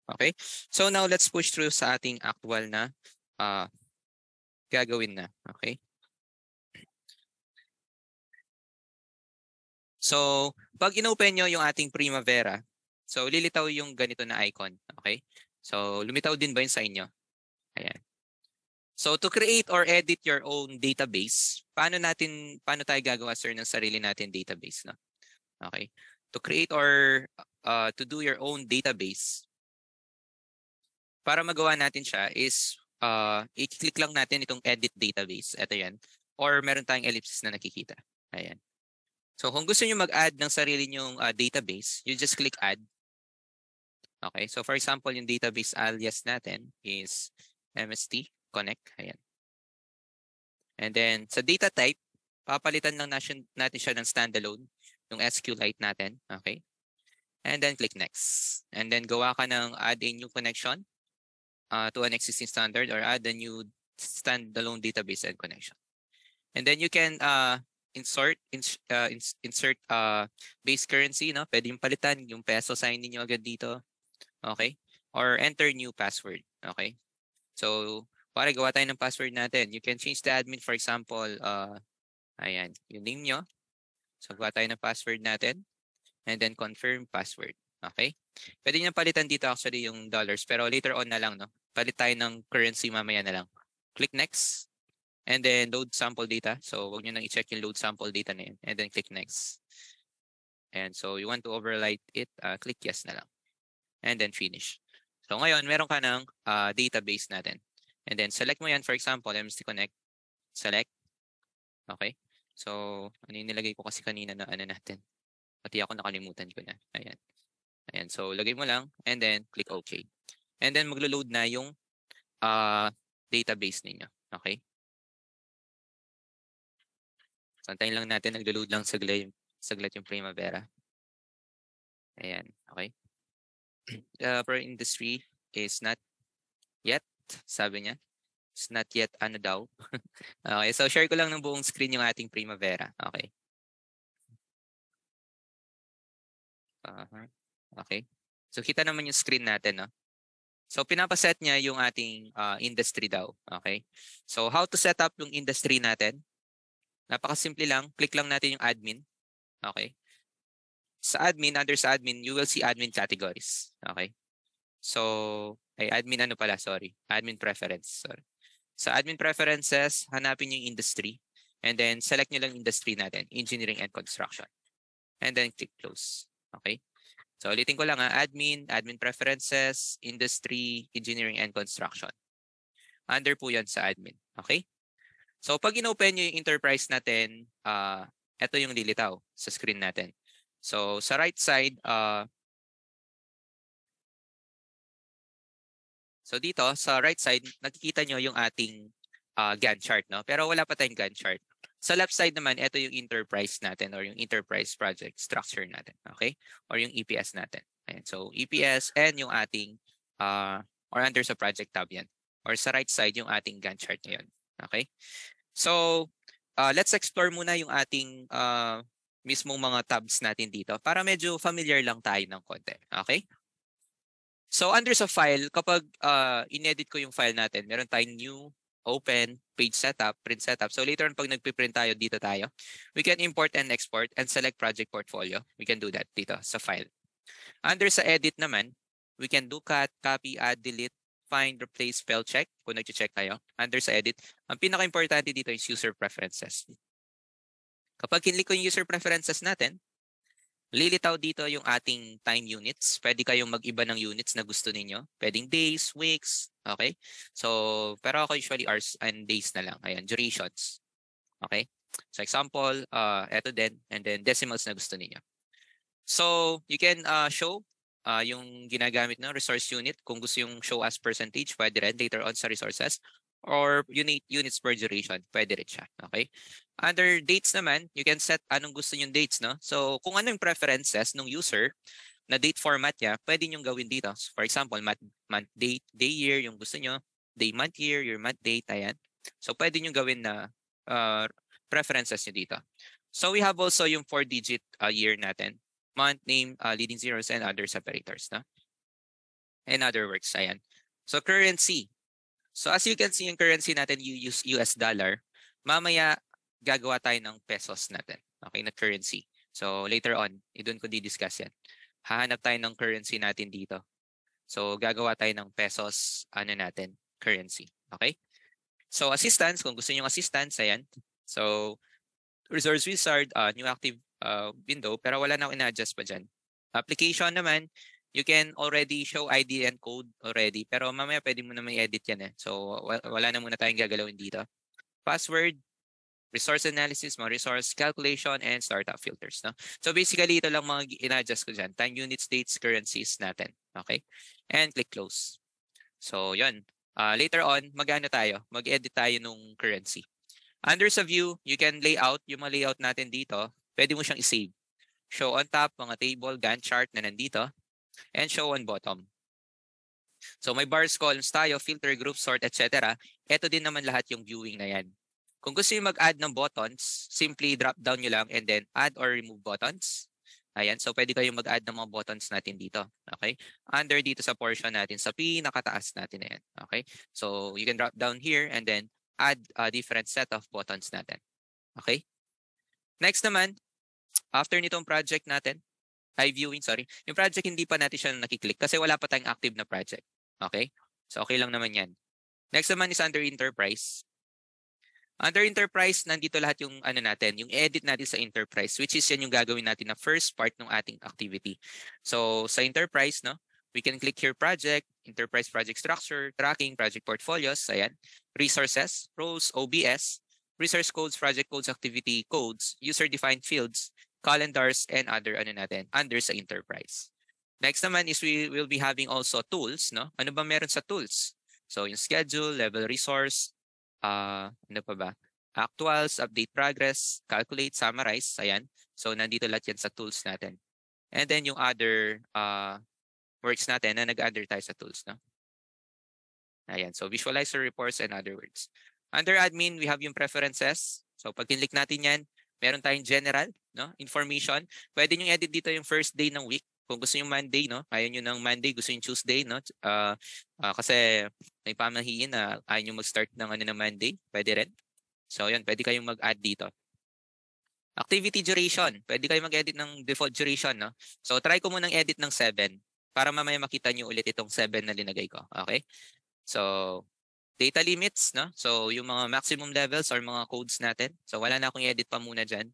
Okay? So now let's push through sa ating actual na gagawin na. Okay? So, pag inopen nyo yung ating Primavera, so lilitaw yung ganito na icon. Okay? So, lumitaw din ba yun sa inyo? Ayan. So, to create or edit your own database, paano tayo gagawa, sir, ng sarili natin database? No? Okay? To create or to do your own database, para magawa natin siya is i-click lang natin itong edit database. Ito yan. Or meron tayong ellipsis na nakikita. Ayan. So kung gusto niyo mag-add ng sarili nyong database, you just click add. Okay. So for example, yung database alias natin is MST Connect. Ayan. And then sa data type, papalitan lang natin siya ng standalone, yung SQLite natin. Okay. And then click next. And then gawa ka ng add a new connection to an existing standard or add a new standalone database and connection. And then you can insert base currency, no? Pwede yung palitan yung peso, sign niyo agad dito. Okay? Or enter new password. Okay? So, para gawa tayo ng password natin, you can change the admin, for example, ayan, yung name nyo. So, gawa tayo ng password natin and then confirm password. Okay? Pwede nyo palitan dito actually yung dollars, pero later on na lang, no? Palit tayo ng currency mamaya na lang. Click next. And then load sample data. So wag nyo nang i-check yung load sample data na yun. And then click next. And so you want to overwrite it, click yes na lang. And then finish. So ngayon, meron ka ng database natin. And then select mo yan, for example, MST Connect. Select. Okay. So ano yung nilagay ko kasi kanina na ano natin. Pati ako nakalimutan ko na. Ayan. Ayan. So lagay mo lang and then click OK. And then maglo-load na yung database ninyo. Okay. So, antayin lang natin, naglo-load lang saglit yung Primavera. Ayan, okay. Per industry is not yet, sabi niya. It's not yet ano daw. Okay, so share ko lang ng buong screen yung ating Primavera. Okay. Okay. So kita naman yung screen natin, no? So pinapaset niya yung ating industry daw. Okay. So how to set up yung industry natin? Napakasimple lang. Click lang natin yung admin. Okay. Sa admin, under sa admin, you will see admin categories. Okay. So, admin ano pala, sorry. Admin preference, sorry. Sa admin preferences, hanapin yung industry. And then, select nyo lang industry natin, engineering and construction. And then, click close. Okay. So, ulitin ko lang admin preferences, industry, engineering and construction. Under po yan sa admin. Okay. So, pag inopen nyo yung enterprise natin, ito yung lilitaw sa screen natin. So, sa right side, so dito, sa right side, nakikita nyo yung ating Gantt chart, no? Pero wala pa tayong Gantt chart. Sa left side naman, ito yung enterprise natin or yung enterprise project structure natin, okay? Or yung EPS natin. Ayan. So, EPS and yung ating, or under sa project tab yan. Or sa right side, yung ating Gantt chart ngayon. Okay? So, let's explore muna yung ating mismong mga tabs natin dito para medyo familiar lang tayo ng konti. Okay? So under sa file, kapag inedit ko yung file natin, meron tayong new, open, page setup, print setup. So later on pag nagpiprint tayo, dito tayo. We can import and export and select project portfolio. We can do that dito sa file. Under sa edit naman, we can do cut, copy, add, delete, find, replace, spell check. Kung nag-check kayo. Under sa edit, ang pinaka-importante dito is user preferences. Kapag kinlik ko yung user preferences natin, lilitaw dito yung ating time units. Pwede kayong mag-iba ng units na gusto ninyo. Pwedeng days, weeks, okay? So, pero ako usually hours and days na lang. Ayan, durations. Okay? So, example, eto din, and then decimals na gusto ninyo. So, you can show yung ginagamit ng resource unit. Kung gusto yung show as percentage, pwede rin later on sa resources. Or units per duration, pwede rin siya. Okay? Under dates naman, you can set anong gusto nyong dates, no? So, kung ano yung preferences ng user na date format niya, pwede nyong gawin dito. So, for example, month, date, day, year, yung gusto nyo. Day, month, year, year, month, date, ayan. So, pwede nyong gawin na preferences nyo dito. So, we have also yung 4-digit year natin. Month, name, leading zeros, and other separators, no? and other works. Ayan. So currency. So as you can see, yung currency natin, you use US dollar. Mamaya, gagawa tayo ng pesos natin. Okay, na currency. So later on, doon ko di-discuss yan. Hahanap tayo ng currency natin dito. So gagawa tayo ng pesos, natin, currency. Okay? So assistance, kung gusto niyo assistance, ayan. So Resource Wizard, new active window, pero wala na akong ina-adjust pa dyan. Application naman, you can already show ID and code already, pero mamaya pwede mo na may edit yan eh. So wala na muna tayong gagalawin dito. Password, resource analysis, mga resource calculation, and startup filters. No? So basically, ito lang mga ina-adjust ko dyan. Time, units, dates, currencies natin. Okay? And click close. So yun. Later on, mag-edit tayo nung currency. Under sa view, you can lay out yung mga layout natin dito. Pwede mo siyang i-save. Show on top, mga table, Gantt chart na nandito. And show on bottom. So may bars, columns tayo, filter, group, sort, etc. Ito din naman lahat yung viewing na yan. Kung gusto nyo mag-add ng buttons, simply drop down nyo lang and then add or remove buttons. Ayan, so pwede kayong mag-add ng mga buttons natin dito. Okay? Under dito sa portion natin, sa pinakataas natin na yan. Okay? So you can drop down here and then add a different set of buttons natin. Okay? Next naman, after nitong project natin, yung project hindi pa natin siya nakiklik kasi wala pa tayong active na project. Okay? So okay lang naman yan. Next naman is under enterprise. Under enterprise, nandito lahat yung natin, yung edit natin sa enterprise, which is yan yung gagawin natin na first part ng ating activity. So sa enterprise, no, we can click here project, enterprise project structure, tracking, project portfolios, ayan, resources, roles, OBS, resource codes, project codes, activity codes, user-defined fields, calendars, and other under sa enterprise. Next naman is we will be having also tools, no? Ano ba meron sa tools? So yung schedule, level resource, ano pa ba? Actuals, update progress, calculate, summarize, ayan. So nandito lahat yan sa tools natin. And then yung other works natin na nag-under tayo sa tools, no? Ayan, so visualizer reports and other works. Under admin, we have yung preferences. So pag kinlik natin yan, meron tayong general, no? Information. Pwede nyo edit dito yung first day ng week. Kung gusto nyo Monday, no? Ayaw nyo ng Monday, gusto nyo Tuesday, no? Kasi may pamahiin na ayaw nyo mag-start ng Monday. Pwede rin. So yun, pwede kayong mag-add dito. Activity duration. Pwede kayong mag-edit ng default duration, no? So try ko munang edit ng 7 para mamaya makita nyo ulit itong 7 na linagay ko. Okay? So data limits, no? So yung mga maximum levels or mga codes natin. So wala na akong edit pa muna dyan.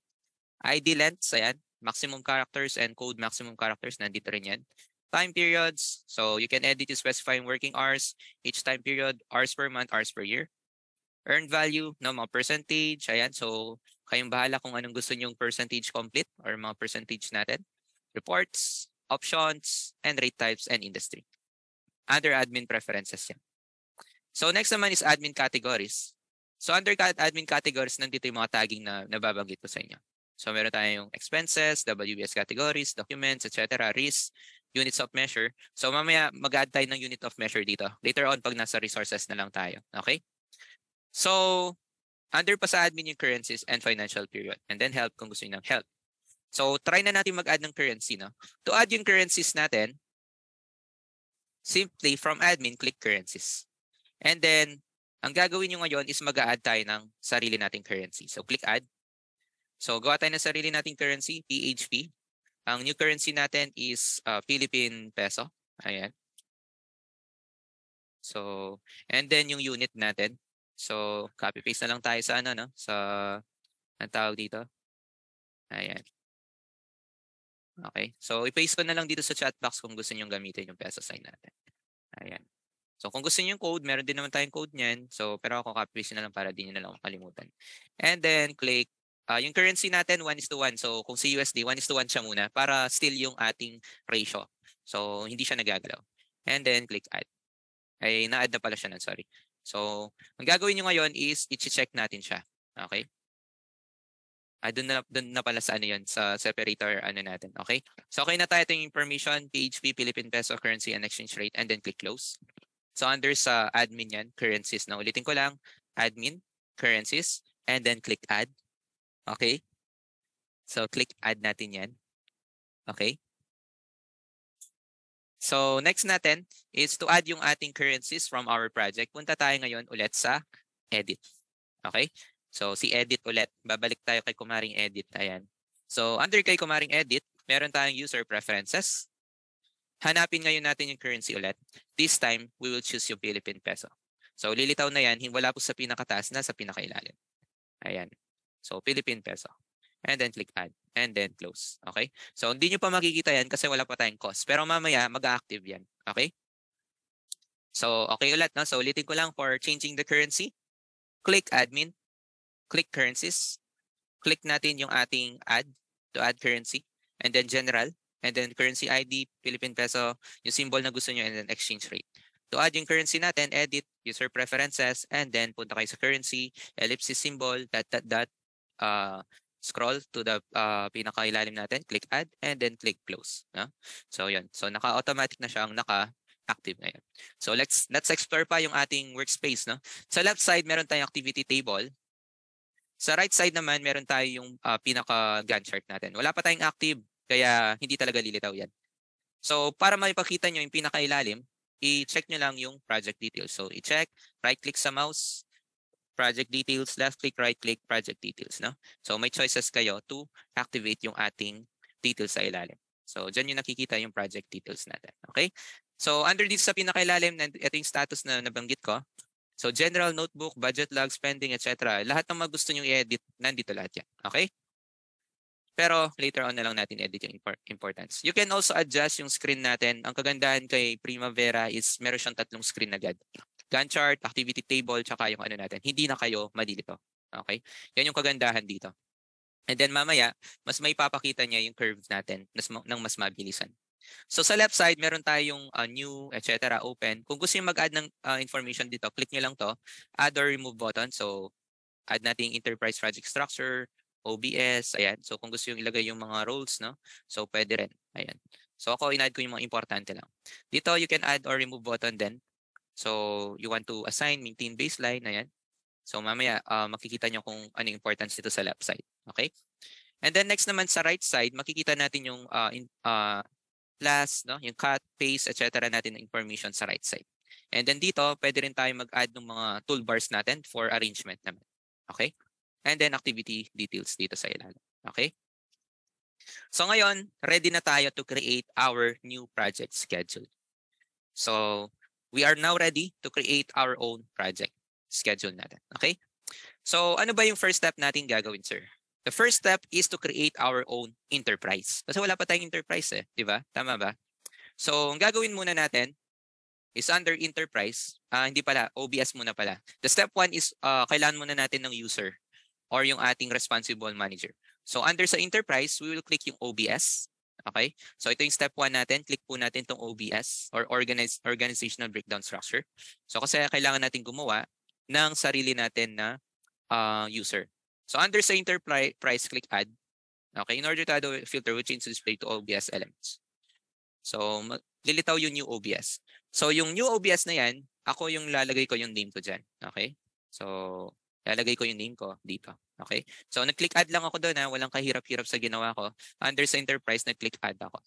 ID lengths, ayan. Maximum characters and code maximum characters, nandito rin yan. Time periods, so you can edit to specifying working hours, each time period, hours per month, hours per year. Earned value, no, mga percentage, ayan. So kayong bahala kung anong gusto nyong percentage complete or mga percentage natin. Reports, options, and rate types and industry. Other admin preferences yan. So next naman is admin categories. So under admin categories, nandito yung mga tagging na nababanggit ko sa inyo. So meron tayong expenses, WBS categories, documents, etc., risks, units of measure. So mamaya mag-add tayo ng unit of measure dito. Later on pag nasa resources na lang tayo. Okay? So under pa sa admin yung currencies and financial period. And then help kung gusto nyo ng help. So try na natin mag-add ng currency. No? To add yung currencies natin, simply from admin, click currencies. And then, ang gagawin nyo ngayon is mag-add tayo ng sarili nating currency. So click add. So gawa tayo ng sarili nating currency, PHP. Ang new currency natin is Philippine peso. Ayan. So, and then yung unit natin. So, copy paste na lang tayo sa no? Sa ang tawag dito. Ayan. Okay. So, i-paste ko na lang dito sa chat box kung gusto niyo gamitin yung peso sign natin. Ayan. So, kung gusto niyo yung code, meron din naman tayong code niyan. So, pero ako copy paste na lang para di niyo na lang makalimutan. And then click yung currency natin 1:1. So kung sa USD 1:1 siya muna para still yung ating ratio. So hindi siya nagagalaw. And then click add. Ay na-add na pala siya sorry. So ang gagawin niyo ngayon is i-check natin siya. Okay? Doon na pala sa sa separator natin. Okay? So okay na tayo itong information, PHP, Philippine peso, currency and exchange rate, and then click close. So under sa admin yan, currencies na. Ulitin ko lang, admin, currencies, and then click add. Okay? So, click add natin yan. Okay? So next natin is to add yung ating currencies from our project. Punta tayo ngayon ulit sa edit. Okay? So si edit ulit. Babalik tayo kay kumaring edit. Ayan. So under kay kumaring edit, meron tayong user preferences. Hanapin ngayon natin yung currency ulit. This time, we will choose yung Philippine peso. So lilitaw na yan, wala po sa pinakataas na sa pinakailalim. Ayan. So Philippine peso. And then click add. And then close. Okay? So hindi nyo pa makikita yan kasi wala pa tayong cost. Pero mamaya, mag-active yan. Okay? So okay ulit. No? So ulitin ko lang for changing the currency. Click admin. Click currencies. Click natin yung ating add to add currency. And then general. And then currency ID, Philippine peso, yung symbol na gusto nyo, and then exchange rate. To add yung currency natin, edit, user preferences, and then punta kayo sa currency, ellipsis symbol, scroll to the pinakailalim natin, click add, and then click close. No? So yun. So naka-automatic na siyang naka-active ngayon. So let's explore pa yung ating workspace. No? Sa left side, meron tayong activity table. Sa right side naman, meron tayong pinaka-Gantt chart natin. Wala pa tayong active. Kaya hindi talaga lilitaw yan. So para maipakita nyo yung pinakailalim, i-check nyo lang yung project details. So i-check, right-click sa mouse, project details, left-click, right-click, project details. No? So may choices kayo to activate yung ating details sa ilalim. So dyan yung nakikita yung project details natin. Okay? So under dito sa pinakailalim, ito yung status na nabanggit ko. So general, notebook, budget log, spending, etc. Lahat ng mga gusto nyo i-edit, nandito lahat yan. Okay? Pero later on na lang natin edit yung importance. You can also adjust yung screen natin. Ang kagandahan kay Primavera is meron siyang tatlong screen agad. Gantt chart, activity table, tsaka yung ano natin. Hindi na kayo malilito. Okay? Yan yung kagandahan dito. And then mamaya, mas may papakita niya yung curve natin ng mas mabilisan. So sa left side, meron tayong new, etc. open. Kung gusto nyo mag-add ng information dito, click nyo lang to. Add or remove button. So add natin enterprise project structure, OBS, ayan. So kung gusto yung ilagay yung mga roles, no? So pwede rin. Ayan. So ako in-add ko yung mga importante lang. Dito you can add or remove button din. So you want to assign, maintain baseline, ayan. So mamaya makikita nyo kung ano yung importance dito sa left side. Okay? And then next naman sa right side, makikita natin yung class, no? Yung cut, paste, etc. natin ng information sa right side. And then dito, pwede rin tayo mag-add ng mga toolbars natin for arrangement naman. Okay? And then activity details dito sa ilalim. Okay? So ngayon, ready na tayo to create our new project schedule. So we are now ready to create our own project schedule natin. Okay? So ano ba yung first step natin gagawin, sir? The first step is to create our own enterprise. Kasi wala pa tayong enterprise eh. Di ba? Tama ba? So ang gagawin muna natin is under enterprise. Hindi pala, OBS muna pala. The step 1 is kailangan muna natin ng user or yung ating responsible manager. So under sa enterprise, we will click yung OBS. Okay? So ito yung step 1 natin. Click po natin itong OBS or Organizational Breakdown Structure. So kasi kailangan natin gumawa ng sarili natin na user. So under sa enterprise, click add. Okay? In order to add a filter, we change the display to OBS elements. So lilitaw yung new OBS. So yung new OBS na yan, ako yung lalagay ko yung name ko dyan. Okay? So lalagay ko yung name ko dito. Okay? So nag-click add lang ako doon ha. Walang kahirap-hirap sa ginawa ko. Under sa enterprise, nag-click add ako.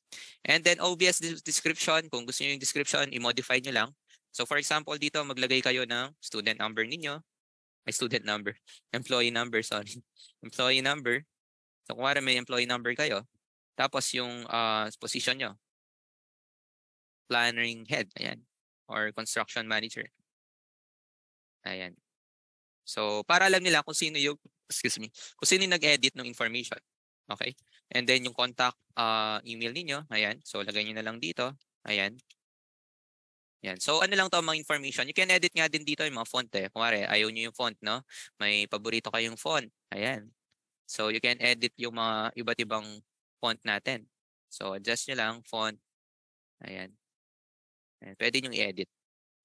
And then OBS description, kung gusto niyo yung description, i-modify niyo lang. So for example, dito maglagay kayo ng student number ninyo. Employee number, sorry. Employee number. So kung may employee number kayo, tapos yung position nyo. Planning head, ayan. Or construction manager. Ayan. So, para alam nila kung sino yung, kung sino yung nag-edit ng information. Okay? And then yung contact email niyo, ayan. So, lagay niyo na lang dito. Ayan. Ayan. So, ano lang to mga information. You can edit nga din dito yung mga font eh. Kumari, ayaw niyo yung font, no? May paborito kayong font. Ayan. So, you can edit yung mga iba't ibang font natin. So, adjust nyo lang, font. Ayan. Ayan. Pwede nyo i-edit.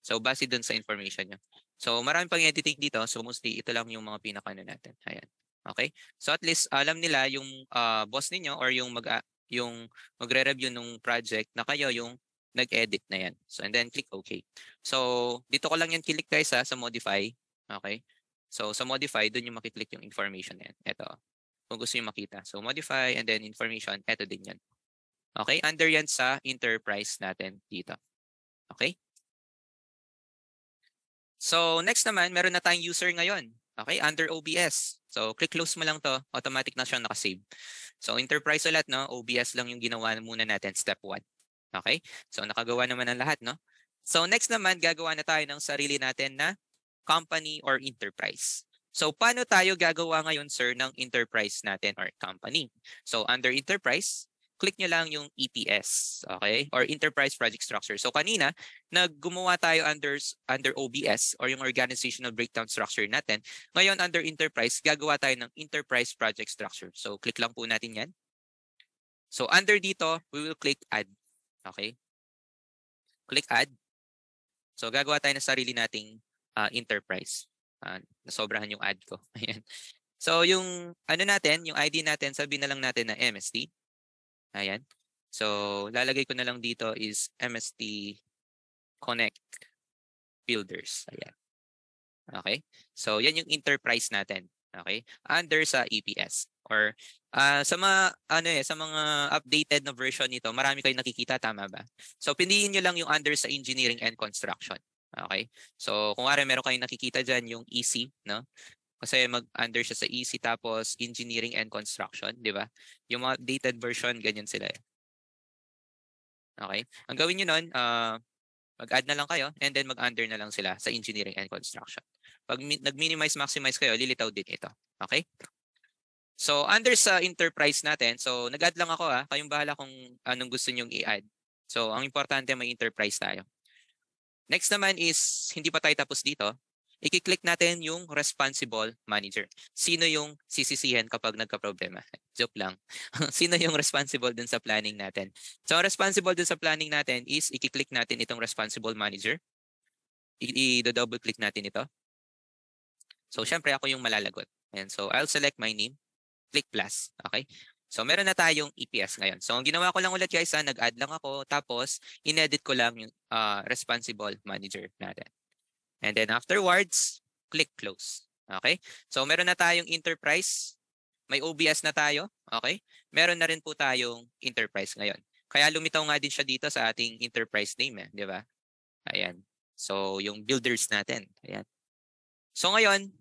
So, base dun sa information nyo. So, marami pang editing dito. So, mostly, ito lang yung mga pinaka-ano natin. Ayan. Okay? So, at least, alam nila yung boss ninyo or yung magre-review ng project na kayo yung nag-edit na yan. So, and then, click OK. So, dito ko lang yan click guys sa modify. Okay? So, sa modify, dun yung makiklik yung information na yan. Ito. Kung gusto nyo makita. So, modify and then information, ito din yan. Okay? Under yan sa enterprise natin dito. Okay? So next naman, meron na tayong user ngayon. Okay? Under OBS. So click close mo lang to, automatic na siyang nakasave. So enterprise ulit, no? OBS lang yung ginawa muna natin, step 1. Okay? So nakagawa naman ng lahat, no? So next naman, gagawa na tayo ng sarili natin na company or enterprise. So paano tayo gagawa ngayon, sir, ng enterprise natin or company? So under enterprise, click nyo lang yung EPS, okay? Or enterprise project structure. So kanina, gumawa tayo under OBS or yung organizational breakdown structure natin. Ngayon under enterprise, gagawa tayo ng enterprise project structure. So click lang po natin yan. So under dito, we will click add. Okay? Click add. So gagawa tayo ng sarili nating enterprise. Nasobrahan yung add ko. Ayan. So yung ano natin, yung ID natin, sabihin na lang natin na MST. Ayan. So lalagay ko na lang dito is MST Connect Builders. Ayan. Okay? So yan yung enterprise natin. Okay? Under sa EPS or sa mga updated na version nito, marami kayong nakikita, tama ba? So piliin niyo lang yung under sa engineering and construction. Okay? So kung meron kayong nakikita diyan yung EC, no? Kasi mag-under siya sa EC tapos engineering and construction, di ba? Yung mga updated version, ganyan sila. Okay? Ang gawin niyo nun, mag-add na lang kayo and then mag-under na lang sila sa engineering and construction. Pag nag-minimize, maximize kayo, lilitaw din ito. Okay? So, under sa enterprise natin, so nag-add lang ako kayong bahala kung anong gusto nyong i-add. So, ang importante may enterprise tayo. Next naman is, hindi pa tayo tapos dito, i-click natin yung responsible manager. Sino yung sisisihan kapag nagka-problema? Joke lang. Sino yung responsible dun sa planning natin? So, responsible dun sa planning natin is, i-click natin itong responsible manager. I-double click natin ito. So, syempre ako yung malalagot. And so, I'll select my name. Click plus. Okay? So, meron na tayong EPS ngayon. So, ang ginawa ko lang ulit guys, nag-add lang ako. Tapos, in-edit ko lang yung responsible manager natin. And then afterwards, click close. Okay? So, meron na tayong enterprise. May OBS na tayo. Okay? Meron na rin po tayong enterprise ngayon. Kaya lumitaw nga din siya dito sa ating enterprise name. Di ba? Ayan. So, yung builders natin. Ayan. So, ngayon,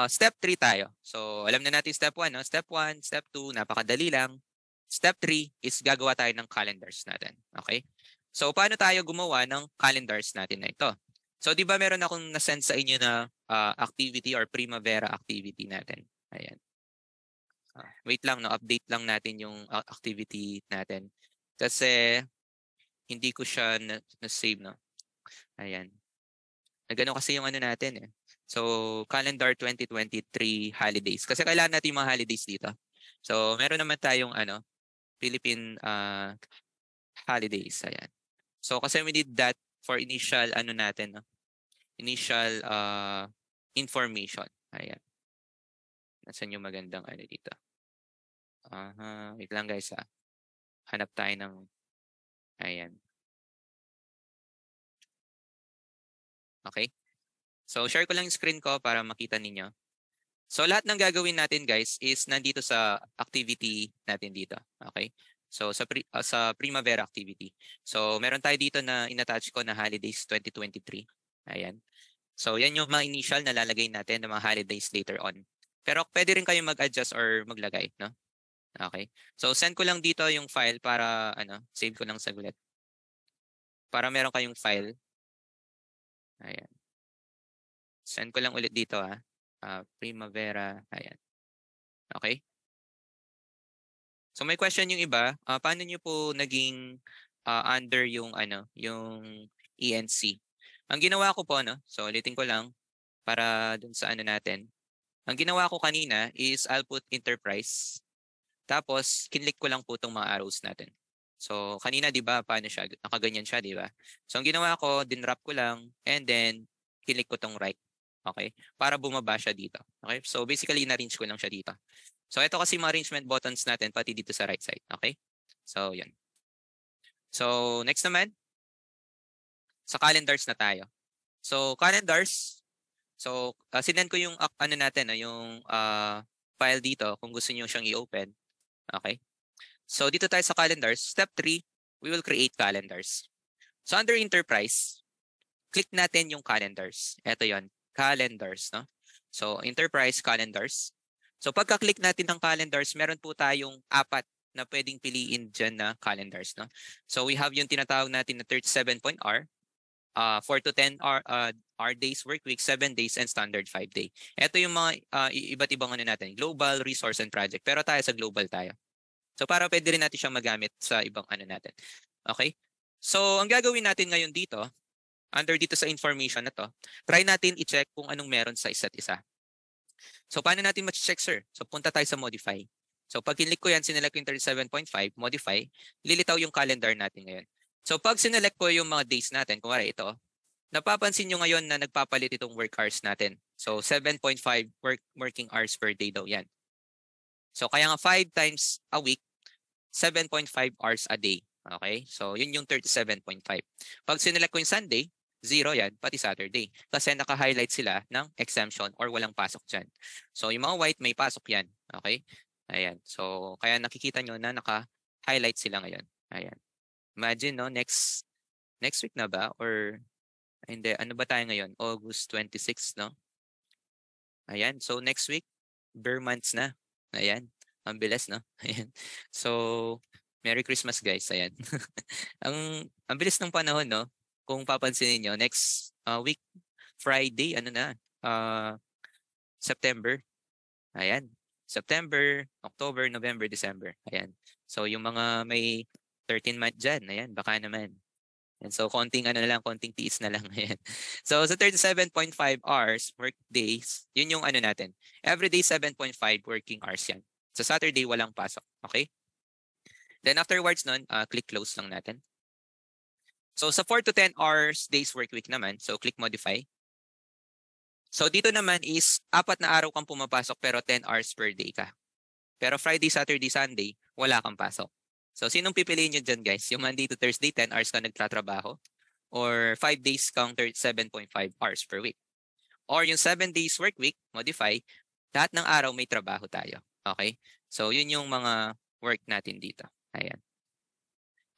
step 3 tayo. So, alam na natin step 1. No? Step 1, step 2, napakadali lang. Step 3 is gagawa tayo ng calendars natin. Okay? So, paano tayo gumawa ng calendars natin na ito? So, di ba meron akong na-send sa inyo na activity or Primavera activity natin? Ayan. Wait lang, no? Update lang natin yung activity natin. Kasi, hindi ko siya na-save, no? Ayan. Nagano kasi yung ano natin eh. So, calendar 2023 holidays. Kasi kailangan natin yung mga holidays dito. So, meron naman tayong Philippine holidays. Ayan. So, kasi we need that for initial natin, no? Initial information. Ayan. Nasaan yung magandang dito? Wait lang guys Hanap tayo ng ayan. Okay? So, share ko lang yung screen ko para makita ninyo. So, lahat ng gagawin natin guys is nandito sa activity natin dito. Okay? So, sa Primavera activity. So, meron tayo dito na in-attach ko na Holidays 2023. Ayan. So, yan yung mga initial na lalagay natin ng mga holidays later on. Pero pwede rin kayong mag-adjust or maglagay, no? Okay. So, send ko lang dito yung file para, save ko lang saglit. Para meron kayong file. Ayan. Send ko lang ulit dito, Primavera. Ayan. Okay. So, may question yung iba. Paano nyo po naging under yung, yung ENC? Ang ginawa ko po, so ulitin ko lang para dun sa natin. Ang ginawa ko kanina is I'll put enterprise. Tapos, kinlik ko lang po itong mga arrows natin. So, kanina, di ba, paano siya? Nakaganyan siya, di ba? So, ang ginawa ko, dinrap ko lang, and then, kinlik ko itong right. Okay? Para bumaba siya dito. Okay? So, basically, na-arrange ko lang siya dito. So, ito kasi mga arrangement buttons natin, pati dito sa right side. Okay? So, yan. So, next naman, sa calendars na tayo. So, calendars, so, sinend ko yung, natin, yung file dito, kung gusto niyo siyang i-open. Okay? So dito tayo sa calendars. Step 3, we will create calendars. So under enterprise, click natin yung calendars. Ito yon, calendars, no? So enterprise calendars. So pagka-click natin ng calendars, meron po tayong 4 na pwedeng piliin dyan na calendars, no? So we have yung tinatawag natin na 37.R, 4 to 10 hour days work week, 7 days, and standard 5 day. Ito yung mga iba't ibang ano natin, global, resource, and project. Pero tayo sa global tayo. So para pwede rin natin siyang magamit sa ibang ano natin. Okay? So ang gagawin natin ngayon dito, under dito sa information na to, try natin i-check kung anong meron sa isa't isa. So paano natin ma-check, sir? So punta tayo sa modify. So pag kinlik ko yan, sinelect ko yung 37.5, modify, lilitaw yung calendar natin ngayon. So pag sinelect ko yung mga days natin, kung wala ito, napapansin nyo ngayon na nagpapalit itong work hours natin. So 7.5 working hours per day daw yan. So kaya nga 5 times a week, 7.5 hours a day. Okay? So yun yung 37.5. Pag sinelect ko yung Sunday, 0 yan, pati Saturday. Kasi naka-highlight sila ng exemption or walang pasok dyan. So yung mga white, may pasok yan. Okay? Ayan. So kaya nakikita nyo na naka-highlight sila ngayon. Ayan. Imagine, no? Next week na ba? Or hindi, ano ba tayo ngayon? August 26, no? Ayan. So next week, bare months na. Ayan. Ang bilis, no? Ayan. So, Merry Christmas, guys. Ayan. ang bilis ng panahon, no? Kung papansinin niyo, next week, Friday, ano na? September. Ayan. September, October, November, December. Ayan. So, yung mga may 13 month dyan, ayan, baka naman. And so, konting ano na lang, konting tiis na lang. Ayan. So, sa 37.5 hours work days, yun yung ano natin. Every day, 7.5 working hours yan. Sa Saturday, walang pasok. Okay? Then afterwards nun, click close lang natin. So sa 4 to 10 hours days work week naman, so click modify. So dito naman is 4 na araw kang pumapasok pero 10 hours per day ka. Pero Friday, Saturday, Sunday, wala kang pasok. So sinong pipiliin nyo dyan, guys? Yung Monday to Thursday, 10 hours ka nagtatrabaho? Or 5 days kang 7.5 hours per week? Or yung 7 days work week, modify, lahat ng araw may trabaho tayo. Okay? So, yun yung mga work natin dito. Ayan.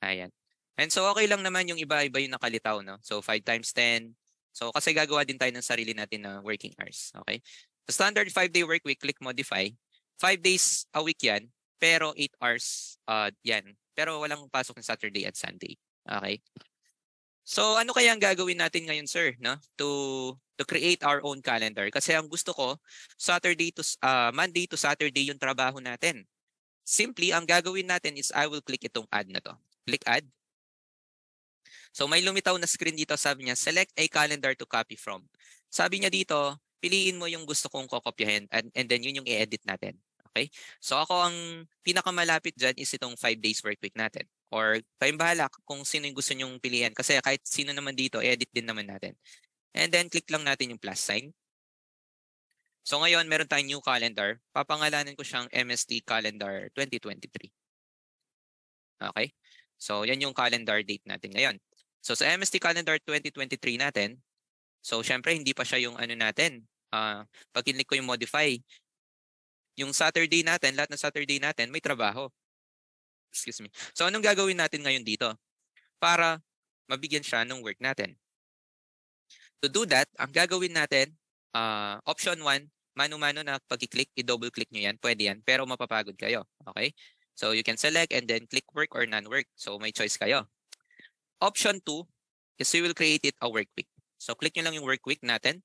Ayan. And so, okay lang naman yung iba-iba yung nakalitaw, no? So, 5 times 10. So, kasi gagawa din tayo ng sarili natin na working hours. Okay? So, standard 5-day work week, click modify. 5 days a week yan, pero 8 hours yan. Pero walang pasok ng Saturday at Sunday. Okay? So, ano kaya ang gagawin natin ngayon, sir, no? To create our own calendar. Kasi ang gusto ko, Monday to Saturday yung trabaho natin. Simply, ang gagawin natin is I will click itong add na to. Click add. So, may lumitaw na screen dito. Sabi niya, select a calendar to copy from. Sabi niya dito, piliin mo yung gusto kong kokopyahin and then yun yung i-edit natin. Okay? So, ako ang pinakamalapit dyan is itong 5 days work week natin. Or kayong bahala kung sino yung gusto nyong piliin. Kasi kahit sino naman dito, edit din naman natin. And then, click lang natin yung plus sign. So, ngayon, meron tayong new calendar. Papangalanan ko siyang MST Calendar 2023. Okay? So, yan yung calendar date natin ngayon. So, sa MST Calendar 2023 natin, so, syempre, hindi pa siya yung ano natin. Pag kinlik ko yung modify, yung Saturday natin, lahat ng Saturday natin, may trabaho. Excuse me. So, anong gagawin natin ngayon dito? Para mabigyan siya ng work natin. To do that, ang gagawin natin, option 1, mano-mano na pag-click, i-double click nyo yan, pwede yan, pero mapapagod kayo. Okay? So, you can select and then click work or non-work. So, may choice kayo. Option 2 is we will create it a work week. So, click nyo lang yung work week natin.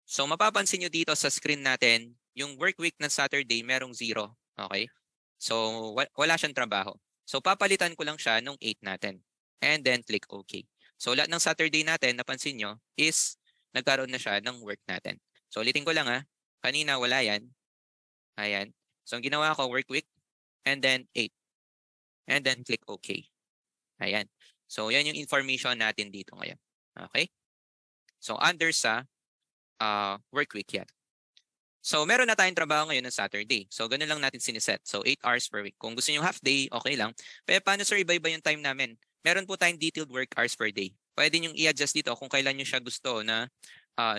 So, mapapansin nyo dito sa screen natin, yung work week ng Saturday, merong 0. Okay? So, wala siyang trabaho. So, papalitan ko lang siya nung 8 natin. And then, click OK. So, lahat ng Saturday natin, napansin nyo, is nagkaroon na siya ng work natin. So, ulitin ko lang kanina wala yan. Ayan. So, ang ginawa ko, work week, and then 8. And then, click OK. Ayan. So, yan yung information natin dito ngayon. Okay? So, under sa work week yan. So, meron na tayong trabaho ngayon ng Saturday. So, ganun lang natin siniset. So, 8 hours per week. Kung gusto nyo half day, okay lang. Pero paano, sir, iba-iba yung time namin? Meron po tayong detailed work hours per day. Pwede nyo i-adjust dito kung kailan nyo siya gusto na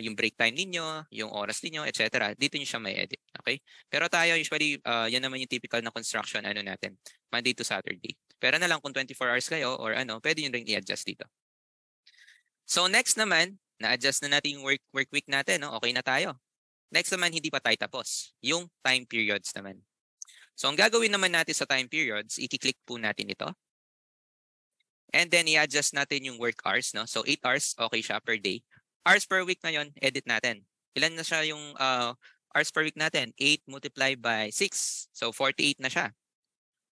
yung break time ninyo, yung oras ninyo, etc. Dito nyo siya may edit. Okay? Pero tayo usually, yan naman yung typical na construction ano natin, Monday to Saturday. Pero na lang kung 24 hours kayo or ano, pwede nyo rin i-adjust dito. So next naman, na-adjust na natin yung work week natin. No? Okay na tayo. Next naman, hindi pa tayo tapos. Yung time periods naman. So ang gagawin naman natin sa time periods, i-click po natin ito. And then i-adjust natin yung work hours. No? So 8 hours, okay siya per day. Hours per week ngayon, edit natin. Ilan na siya yung hours per week natin? 8 multiplied by 6. So 48 na siya.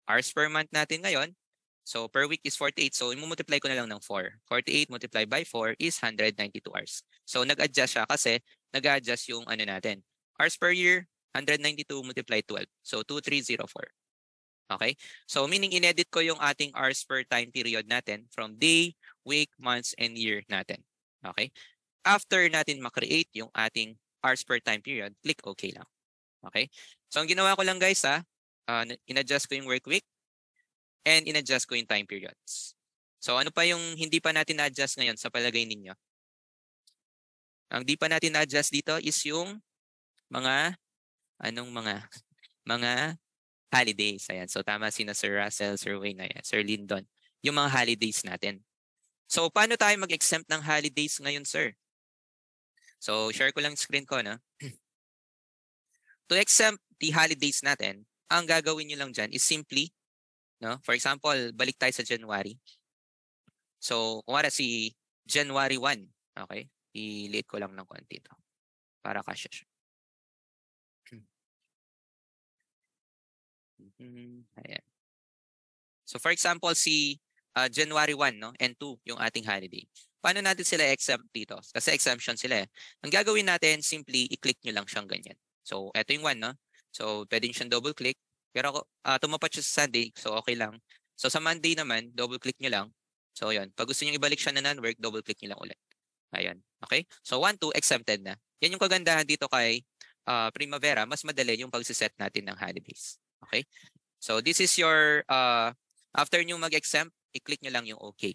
Hours per month natin ngayon. So per week is 48. So i-multiply ko na lang ng 4. 48 multiplied by 4 is 192 hours. So nag-adjust siya kasi nag-adjust yung ano natin. Hours per year, 192 multiplied 12. So 2304. Okay? So meaning inedit ko yung ating hours per time period natin from day, week, months, and year natin. Okay? After natin makreate yung ating hours per time period, click OK lang. Okay? So ang ginawa ko lang guys in-adjust ko yung work week and in-adjust ko yung time periods. So ano pa yung hindi pa natin na-adjust ngayon sa palagay ninyo? Ang di pa natin na-adjust dito is yung mga mga holidays. Ayan. So tama si Sir Russell, Sir Wayne, ayan, Sir Lyndon. Yung mga holidays natin. So paano tayo mag-exempt ng holidays ngayon, sir? So share ko lang screen ko, no? To exempt the holidays natin, ang gagawin nyo lang dyan is simply, no? For example, balik tayo sa January. So kumara si January 1, okay? I-liit ko lang ng konti ito para kasya siya. Ayan. So for example, si January 1, no? and 2 yung ating holiday. Paano natin sila exempt dito? Kasi exemption sila eh. Ang gagawin natin, simply i-click nyo lang siyang ganyan. So ito yung 1, no? So pwede nyo siyang double click. Pero tumapat siya sa Sunday, so okay lang. So sa Monday naman, double click nyo lang. So yun, pag gusto nyo ibalik siya na non-work, double click nyo lang ulit. Ayan. Okay? So 1, 2, exempted na. Yan yung kagandahan dito kay Primavera. Mas madali yung pagsiset natin ng holidays. Okay? So this is your, after nyo mag-exempt, i-click nyo lang yung OK.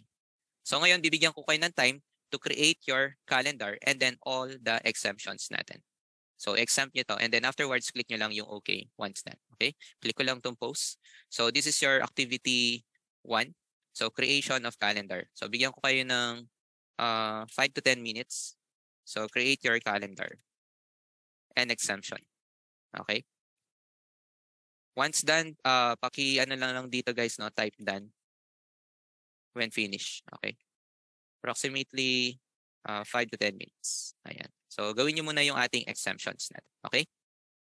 So ngayon, bibigyan ko kayo ng time to create your calendar and then all the exemptions natin. So exempt nyo to and then afterwards, click nyo lang yung OK once done. Okay? Click ko lang itong post. So this is your activity 1. So creation of calendar. So bigyan ko kayo ng 5 to 10 minutes. So create your calendar and exemption. Okay? Once done, ano lang dito guys, no, type done when finished. Okay. Approximately 5 to 10 minutes. Ayan. So gawin niyo muna yung ating exemptions natin. Okay?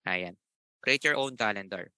Ayan. Create your own calendar.